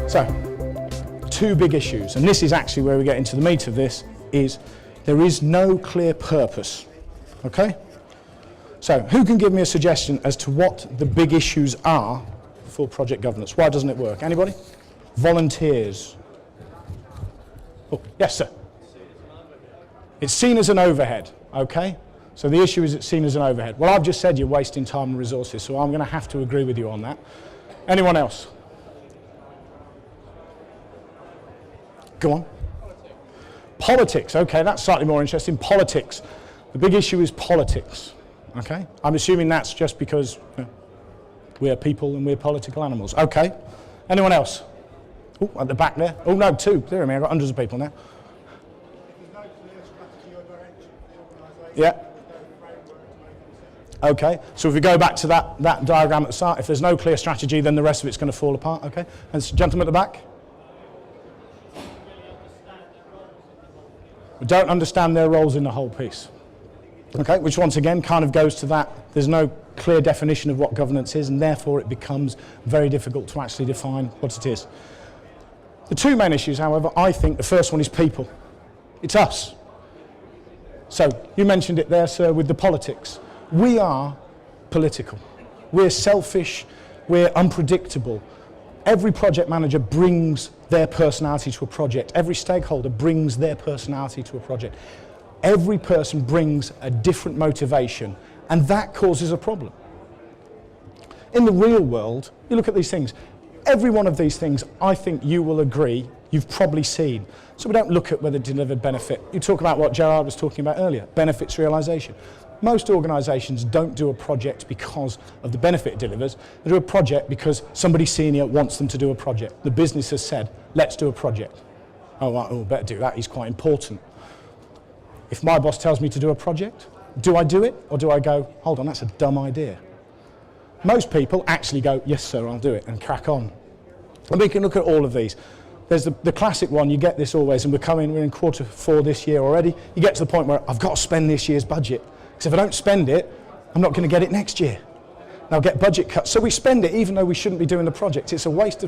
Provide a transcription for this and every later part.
So, two big issues, and this is actually where we get into the meat of this, is there is no clear purpose, okay? So, who can give me a suggestion as to what the big issues are for project governance? Why doesn't it work? Anybody? Volunteers? Oh, yes, sir. It's seen as an overhead, okay? So the issue is it's seen as an overhead. Well, I've just said you're wasting time and resources, so I'm going to have to agree with you on that. Anyone else? Go on. Politics, okay, that's slightly more interesting. Politics. The big issue is politics, okay? I'm assuming that's just because we're people and we're political animals. Okay. Anyone else? Oh, at the back there. Oh, no, two. There, I've got hundreds of people now. Yeah. Okay, so if we go back to that diagram at the start, if there's no clear strategy, then the rest of it's going to fall apart, okay? And gentleman at the back? We don't understand their roles in the whole piece. Okay, which once again kind of goes to that, there's no clear definition of what governance is, and therefore it becomes very difficult to actually define what it is. The two main issues, however, I think the first one is people. It's us. So, you mentioned it there, sir, with the politics. We are political. We're selfish, we're unpredictable. Every project manager brings their personality to a project. Every stakeholder brings their personality to a project. Every person brings a different motivation, and that causes a problem. In the real world, you look at these things. Every one of these things, I think you will agree, you've probably seen. So we don't look at whether it delivered benefit. You talk about what Gerard was talking about earlier, benefits realisation. Most organisations don't do a project because of the benefit it delivers. They do a project because somebody senior wants them to do a project. The business has said, let's do a project. Oh, right, oh, better do that, he's quite important. If my boss tells me to do a project, do I do it? Or do I go, hold on, that's a dumb idea? Most people actually go, yes sir, I'll do it, and crack on. And we can look at all of these. There's the classic one, you get this always, and we're in Q4 this year already. You get to the point where I've got to spend this year's budget. Because if I don't spend it, I'm not going to get it next year. And I'll get budget cuts. So we spend it even though we shouldn't be doing the project. It's a waste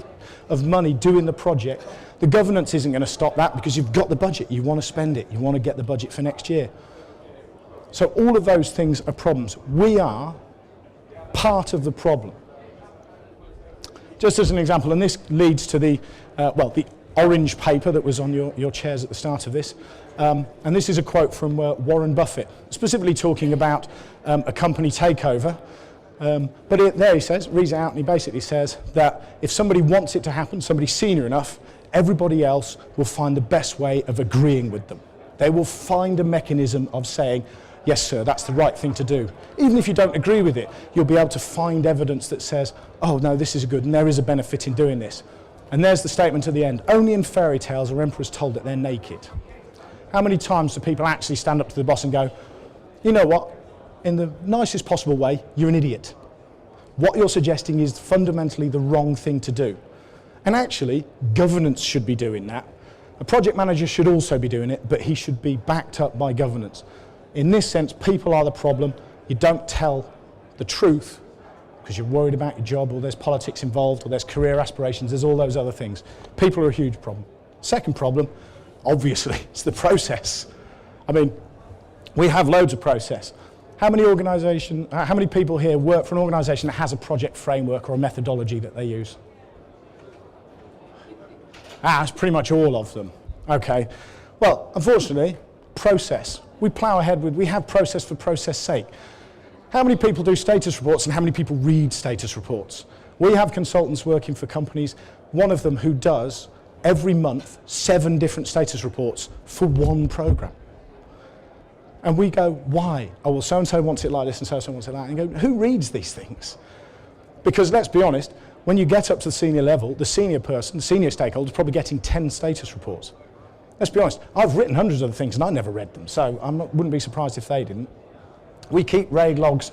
of money doing the project. The governance isn't going to stop that because you've got the budget. You want to spend it. You want to get the budget for next year. So all of those things are problems. We are part of the problem. Just as an example, and this leads to the orange paper that was on your chairs at the start of this. And this is a quote from Warren Buffett, specifically talking about a company takeover. But there he says, reads it out, and he basically says that if somebody wants it to happen, somebody senior enough, everybody else will find the best way of agreeing with them. They will find a mechanism of saying, yes sir, that's the right thing to do. Even if you don't agree with it, you'll be able to find evidence that says, oh no, this is good and there is a benefit in doing this. And there's the statement at the end. Only in fairy tales are emperors told that they're naked. How many times do people actually stand up to the boss and go, you know what, in the nicest possible way, you're an idiot. What you're suggesting is fundamentally the wrong thing to do. And actually, governance should be doing that. A project manager should also be doing it, but he should be backed up by governance. In this sense, people are the problem. You don't tell the truth because you're worried about your job, or there's politics involved, or there's career aspirations, there's all those other things. People are a huge problem. Second problem, obviously, it's the process. I mean, we have loads of process. How many people here work for an organisation that has a project framework or a methodology that they use? It's pretty much all of them. Okay. Well, unfortunately, process. We plough ahead we have process for process sake. How many people do status reports and how many people read status reports? We have consultants working for companies, one of them who does every month 7 different status reports for one program. And we go, why? Oh, well, so-and-so wants it like this and so-and-so wants it like that. And you go, who reads these things? Because let's be honest, when you get up to the senior level, the senior person, the senior stakeholder is probably getting 10 status reports. Let's be honest, I've written hundreds of things and I never read them, so wouldn't be surprised if they didn't. We keep RAID logs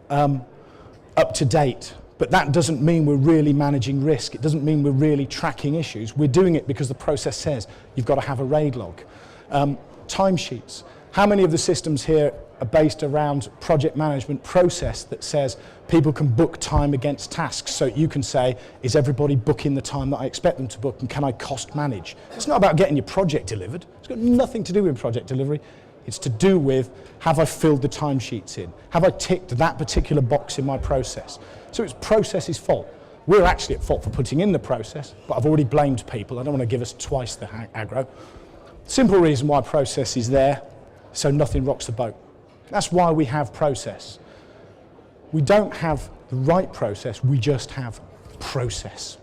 up to date, But that doesn't mean we're really managing risk. It doesn't mean we're really tracking issues. We're doing it because the process says you've got to have a RAID log. Timesheets. How many of the systems here are based around project management process that says people can book time against tasks, so you can say, is everybody booking the time that I expect them to book, and can I cost manage? It's not about getting your project delivered. It's got nothing to do with project delivery. It's to do with, have I filled the timesheets in? Have I ticked that particular box in my process? So it's process's fault. We're actually at fault for putting in the process, but I've already blamed people. I don't want to give us twice the aggro. Simple reason why process is there, so nothing rocks the boat. That's why we have process. We don't have the right process, we just have process.